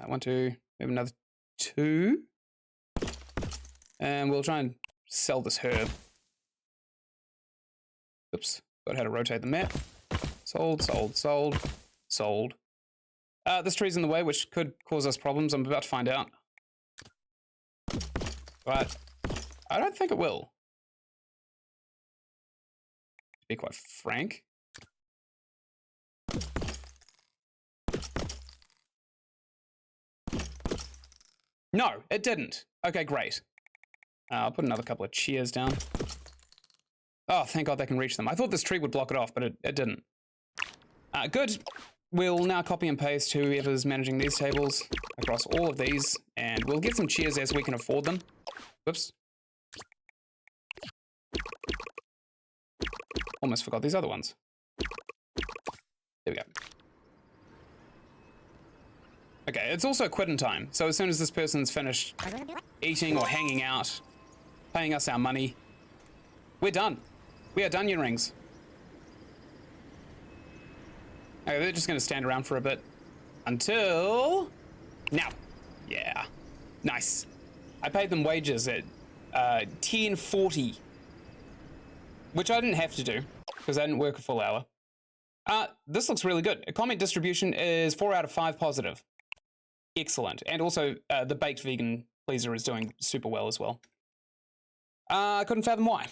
1, 2, we have another 2. And we'll try and sell this herb. Oops, got how to rotate the map. Sold, sold, sold, sold. This tree's in the way, which could cause us problems. I'm about to find out. But I don't think it will. To be quite frank. No, it didn't. Okay, great. I'll put another couple of chairs down. Oh, thank God they can reach them. I thought this tree would block it off, but it didn't. Good. We'll now copy and paste whoever's managing these tables across all of these, and we'll get some chairs as we can afford them. Whoops. Almost forgot these other ones. There we go. Okay, it's also quitting time. So as soon as this person's finished eating or hanging out, paying us our money, we're done. We are done, Ynrings. Okay, they're just gonna stand around for a bit until now. Yeah, nice. I paid them wages at 10.40, which I didn't have to do because I didn't work a full hour. This looks really good. A comment distribution is 4 out of 5 positive. Excellent. And also the baked vegan pleaser is doing super well as well. I couldn't fathom why.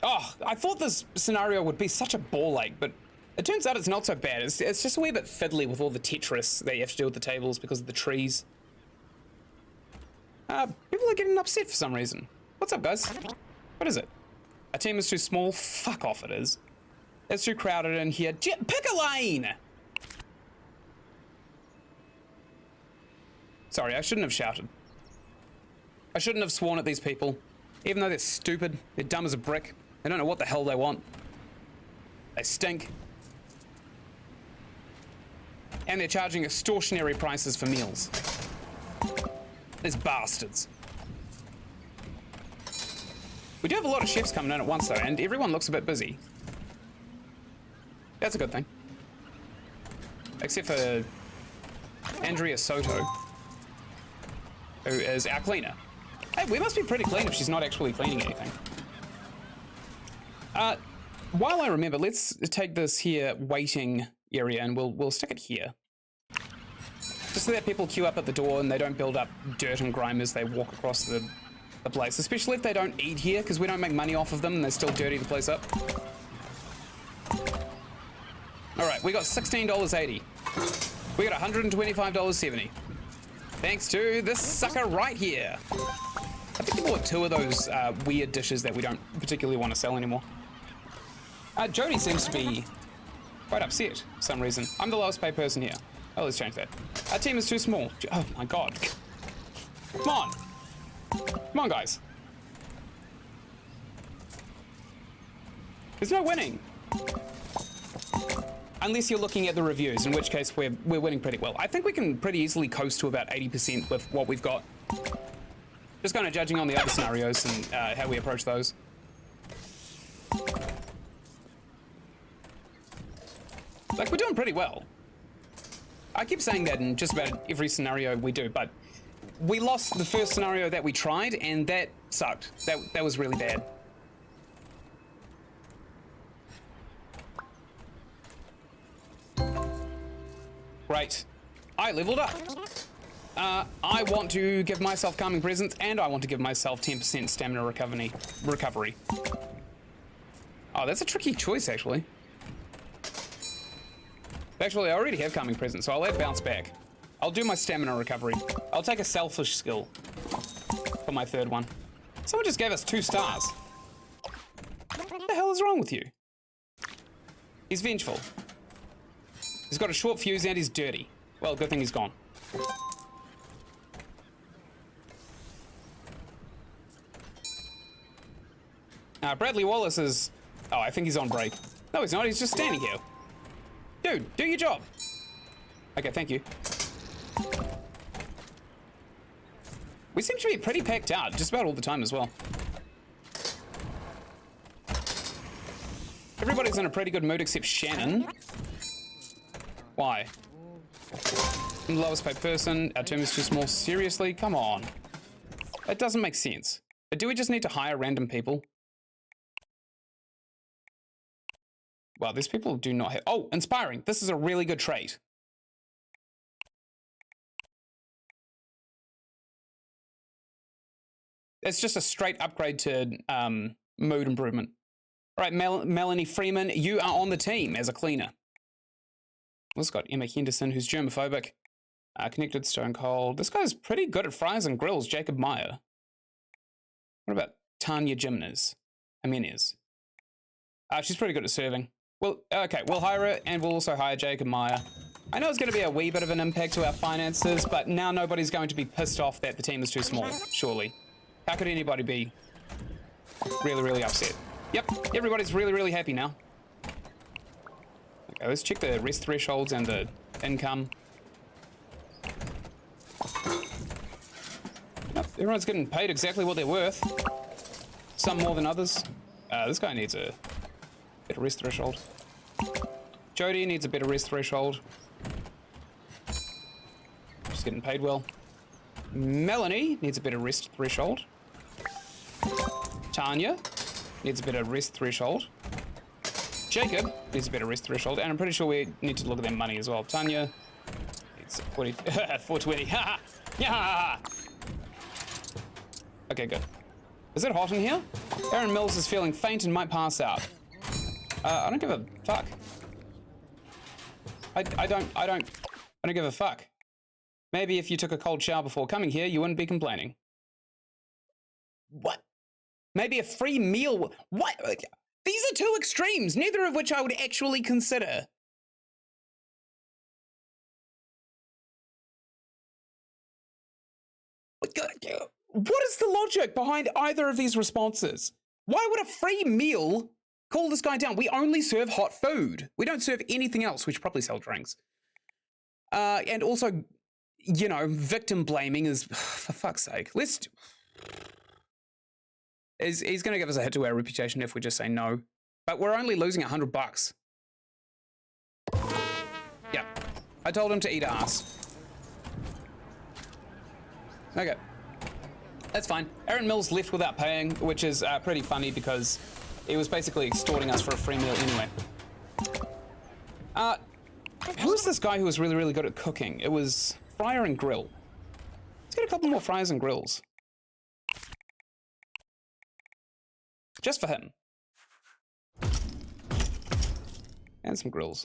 Oh, I thought this scenario would be such a ball ache, but it turns out it's not so bad. It's just a wee bit fiddly with all the Tetris that you have to do with the tables because of the trees. People are getting upset for some reason. What's up, guys? What is it? A team is too small? Fuck off, it is. It's too crowded in here. Pick a lane! Sorry, I shouldn't have shouted. I shouldn't have sworn at these people. Even though they're stupid, they're dumb as a brick. They don't know what the hell they want. They stink. And they're charging extortionary prices for meals. These bastards. We do have a lot of chefs coming in at once though, and everyone looks a bit busy. That's a good thing. Except for Andrea Soto, who is our cleaner. Hey, we must be pretty clean if she's not actually cleaning anything. While I remember, let's take this here waiting area and we'll stick it here. Just so that people queue up at the door and they don't build up dirt and grime as they walk across the place. Especially if they don't eat here, because we don't make money off of them and they still dirty the place up. Alright, we got $16.80. We got $125.70. Thanks to this sucker right here. I think we bought 2 of those weird dishes that we don't particularly want to sell anymore. Jody seems to be quite upset for some reason. I'm the lowest paid person here. Oh, let's change that. Our team is too small. Oh my God. Come on. Come on, guys. There's no winning. Unless you're looking at the reviews, in which case we're winning pretty well. I think we can pretty easily coast to about 80% with what we've got. Just kind of judging on the other scenarios and how we approach those. Like, we're doing pretty well. I keep saying that in just about every scenario we do, but we lost the first scenario that we tried, and that sucked. That was really bad. Great. I leveled up. I want to give myself calming presence, and I want to give myself 10% stamina recovery. Oh, that's a tricky choice, actually. Actually, I already have calming presence, so I'll add bounce back. I'll do my stamina recovery. I'll take a selfish skill for my third one. Someone just gave us 2 stars. What the hell is wrong with you? He's vengeful. He's got a short fuse and he's dirty. Well, good thing he's gone. Bradley Wallace is... Oh, I think he's on break. No, he's not. He's just standing here. Dude, do your job. Okay, thank you. We seem to be pretty packed out, just about all the time as well. Everybody's in a pretty good mood except Shannon. Why? I'm the lowest paid person. Our team is too small. Seriously? Come on. That doesn't make sense. But do we just need to hire random people? Well, these people do not have... Oh, inspiring. This is a really good trait. It's just a straight upgrade to mood improvement. All right, Melanie Freeman, you are on the team as a cleaner. This got Emma Henderson, who's germophobic. Connected Stone Cold. This guy's pretty good at fries and grills, Jacob Meyer. What about Tanya Jimenez? She's pretty good at serving. Well, okay, we'll hire her, and we'll also hire Jacob Meyer. I know it's going to be a wee bit of an impact to our finances, but now nobody's going to be pissed off that the team is too small, surely. How could anybody be really, really upset? Yep, everybody's really, really happy now. Okay, let's check the rest thresholds and the income. Yep, everyone's getting paid exactly what they're worth. Some more than others. This guy needs a better rest threshold. Jody needs a better rest threshold. She's getting paid well. Melanie needs a better rest threshold. Tanya needs a better rest threshold. Jacob needs a better rest threshold, and I'm pretty sure we need to look at their money as well. Tanya needs 40, 420. Ha ha! Okay, good. Is it hot in here? Aaron Mills is feeling faint and might pass out. I don't give a fuck. I don't give a fuck. Maybe if you took a cold shower before coming here, you wouldn't be complaining. What? Maybe a free meal? What? These are two extremes, neither of which I would actually consider. What is the logic behind either of these responses? Why would a free meal cool this guy down? We only serve hot food. We don't serve anything else. We should probably sell drinks. And also, you know, victim blaming is, for fuck's sake. He's going to give us a hit to our reputation if we just say no. But we're only losing $100. Yeah. I told him to eat ass. Okay. That's fine. Aaron Mills left without paying, which is pretty funny because he was basically extorting us for a free meal anyway. Who was this guy who was really, really good at cooking? It was Fryer and Grill. Let's get a couple more fryers and grills. Just for him. And some grills.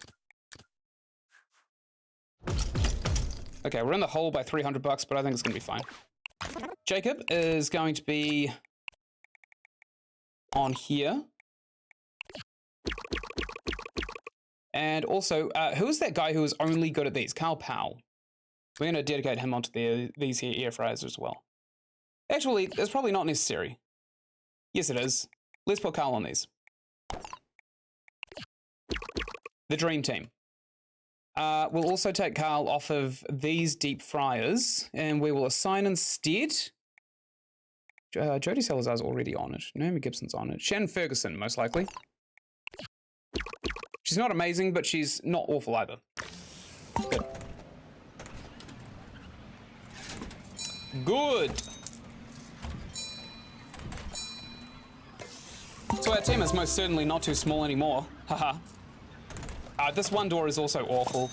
Okay, we're in the hole by $300, but I think it's going to be fine. Jacob is going to be on here. And also, who is that guy who is only good at these? Carl Powell. We're going to dedicate him onto these here air fryers as well. Actually, it's probably not necessary. Yes, it is. Let's put Carl on these. The dream team. We'll also take Carl off of these deep fryers, and we will assign instead... Jodie Salazar's already on it. Naomi Gibson's on it. Shannon Ferguson, most likely. She's not amazing, but she's not awful either. Good. Good. So our team is most certainly not too small anymore. Haha. This one door is also awful.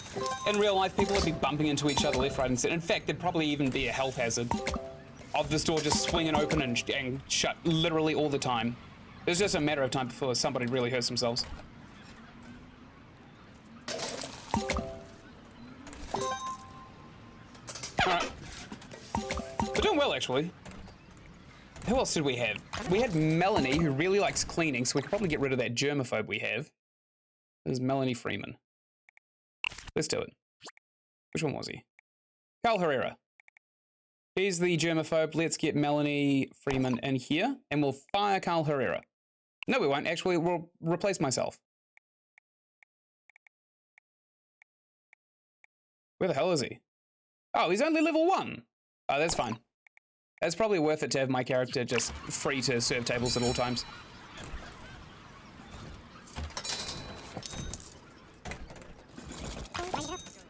In real life, people would be bumping into each other left, right, and center. In fact, there'd probably even be a health hazard of this door just swinging open and shut literally all the time. It's just a matter of time before somebody really hurts themselves. Alright. We're doing well, actually. Who else did we have? We had Melanie, who really likes cleaning, so we could probably get rid of that germaphobe we have. There's Melanie Freeman. Let's do it. Which one was he? Carl Herrera. He's the germaphobe. Let's get Melanie Freeman in here, and we'll fire Carl Herrera. No, we won't. Actually, we'll replace myself. Where the hell is he? Oh, he's only level 1. Oh, that's fine. It's probably worth it to have my character just free to serve tables at all times.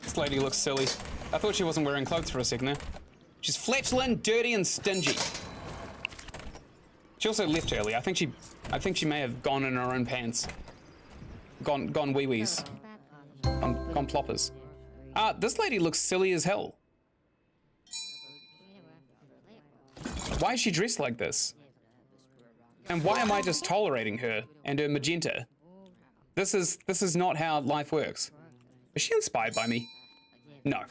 This lady looks silly. I thought she wasn't wearing clothes for a second there. She's flatulent, dirty, and stingy. She also left early. I think she may have gone in her own pants. Gone wee-wees. Gone ploppers. This lady looks silly as hell. Why is she dressed like this? And why am I just tolerating her and her magenta? This is not how life works. Is she inspired by me? No.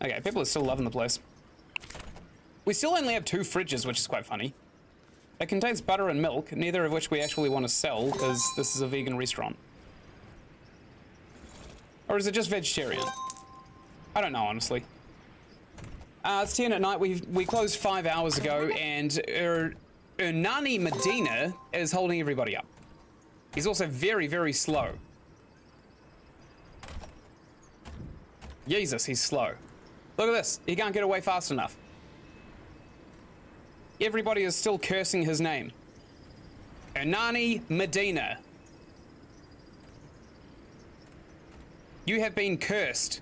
Okay, people are still loving the place. We still only have 2 fridges, which is quite funny. It contains butter and milk, neither of which we actually want to sell, because this is a vegan restaurant. Or is it just vegetarian? I don't know, honestly. It's 10 at night. We closed 5 hours ago, and Ernani Medina is holding everybody up. He's also very, very slow. Jesus, he's slow. Look at this. He can't get away fast enough. Everybody is still cursing his name. Ernani Medina. You have been cursed.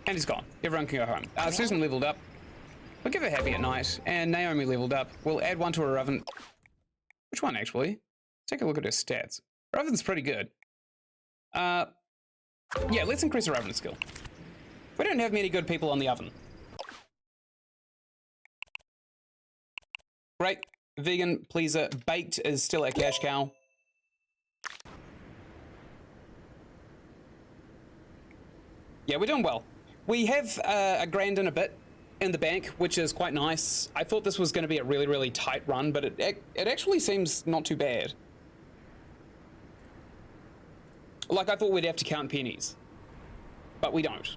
And he's gone. Everyone can go home. Susan leveled up. We'll give her happy at night. And Naomi leveled up. We'll add 1 to her oven. Which one, actually? Take a look at her stats. Her oven's pretty good. Yeah, let's increase her oven skill. We don't have many good people on the oven. Great. Vegan pleaser. Baked is still a cash cow. Yeah, we're doing well. We have a grand and a bit in the bank, which is quite nice. I thought this was going to be a really, really tight run, but it actually seems not too bad. Like, I thought we'd have to count pennies, but we don't.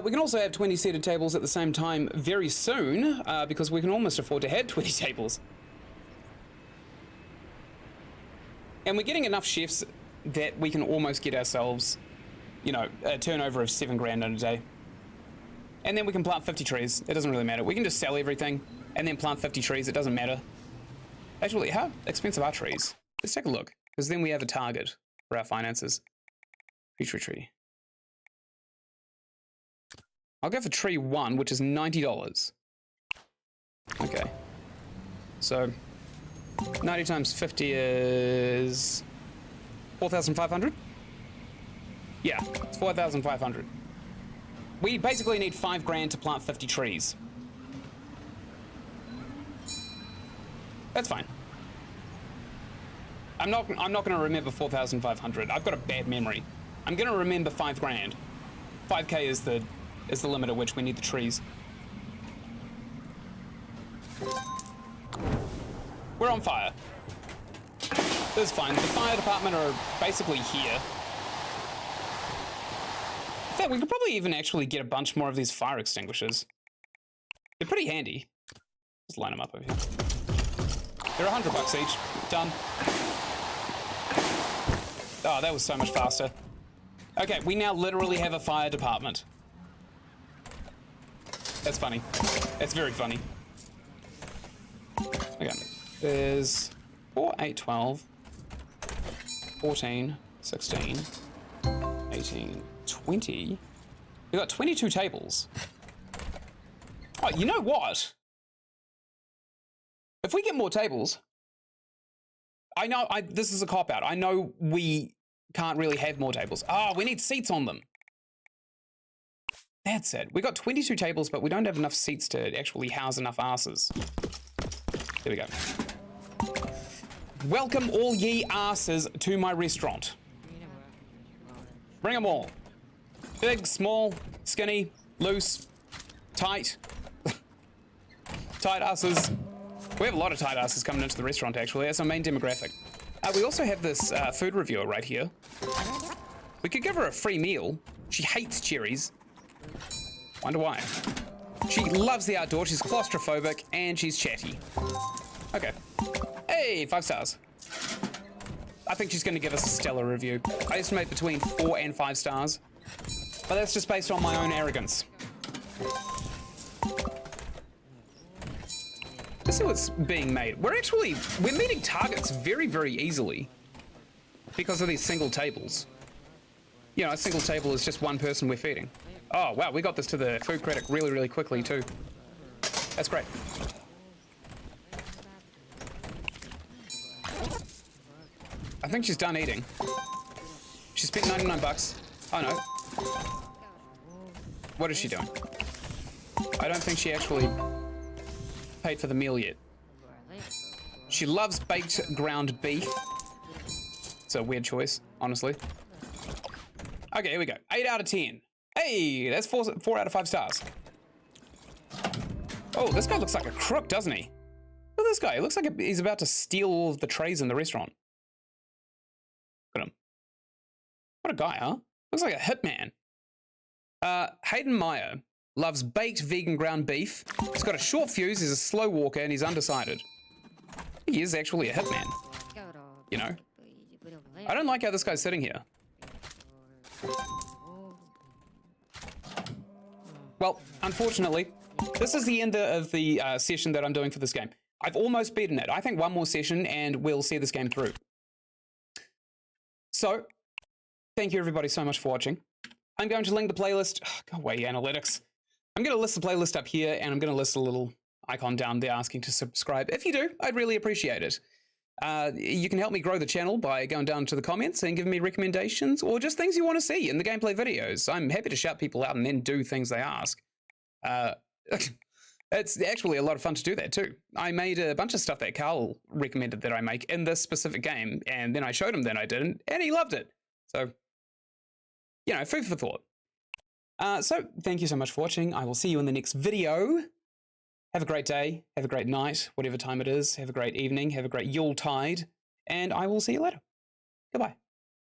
We can also have 20 seated tables at the same time very soon, because we can almost afford to have 20 tables. And we're getting enough chefs that we can almost get ourselves, you know, a turnover of 7 grand in a day. And then we can plant 50 trees. It doesn't really matter. We can just sell everything and then plant 50 trees. It doesn't matter. Actually, how expensive are trees? Let's take a look, because then we have a target for our finances. Tree. I'll go for tree 1, which is $90. Okay. So 90 times 50 is 4,500? Yeah, it's 4,500. We basically need 5 grand to plant 50 trees. That's fine. I'm not going to remember 4,500. I've got a bad memory. I'm going to remember 5 grand. 5k is the limit at which we need the trees. We're on fire. This is fine. The fire department are basically here. In fact, we could probably even actually get a bunch more of these fire extinguishers. They're pretty handy. Let's line them up over here. They're $100 each. Done. Oh, that was so much faster. Okay, we now literally have a fire department. That's funny. That's very funny. Okay, there's 4, 8, 12, 14, 16, 18, 20. We got 22 tables. Oh, you know what? If we get more tables, I know this is a cop-out. I know we can't really have more tables. Oh, we need seats on them. That's it. We got 22 tables, but we don't have enough seats to actually house enough asses. There we go. Welcome all ye asses to my restaurant. Bring them all. Big, small, skinny, loose, tight. Tight asses. We have a lot of tight asses coming into the restaurant, actually. That's our main demographic. We also have this food reviewer right here. We could give her a free meal. She hates cherries. Wonder why. She loves the outdoors, she's claustrophobic, and she's chatty. Okay. Hey, 5 stars. I think she's going to give us a stellar review. I estimate between 4 and 5 stars. But that's just based on my own arrogance. Let's see what's being made. We're meeting targets very, very easily because of these single tables. You know, a single table is just one person we're feeding. Oh, wow, we got this to the food critic really, really quickly, too. That's great. I think she's done eating. She spent 99 bucks. Oh, no. What is she doing? I don't think she actually paid for the meal yet. She loves baked ground beef. It's a weird choice, honestly. Okay, here we go. 8 out of 10. Hey, that's 4 out of 5 stars. Oh, this guy looks like a crook, doesn't he? Look at this guy. He looks like he's about to steal all of the trays in the restaurant. Look at him. What a guy, huh? Looks like a hitman. Hayden Meyer loves baked vegan ground beef. He's got a short fuse, he's a slow walker, and he's undecided. He is actually a hitman. You know? I don't like how this guy's sitting here. Well, unfortunately, this is the end of the session that I'm doing for this game. I've almost beaten it. I think one more session and we'll see this game through. So, thank you everybody so much for watching. I'm going to link the playlist. Oh, go away, analytics. I'm going to list the playlist up here and I'm going to list a little icon down there asking to subscribe. If you do, I'd really appreciate it. You can help me grow the channel by going down to the comments and giving me recommendations or just things you want to see in the gameplay videos. I'm happy to shout people out and then do things they ask. It's actually a lot of fun to do that too. I made a bunch of stuff that Carl recommended that I make in this specific game, and then I showed him that I didn't, and he loved it. So, you know, food for thought. So, thank you so much for watching. I will see you in the next video. Have a great day, have a great night, whatever time it is. Have a great evening, have a great Yuletide, and I will see you later. Goodbye.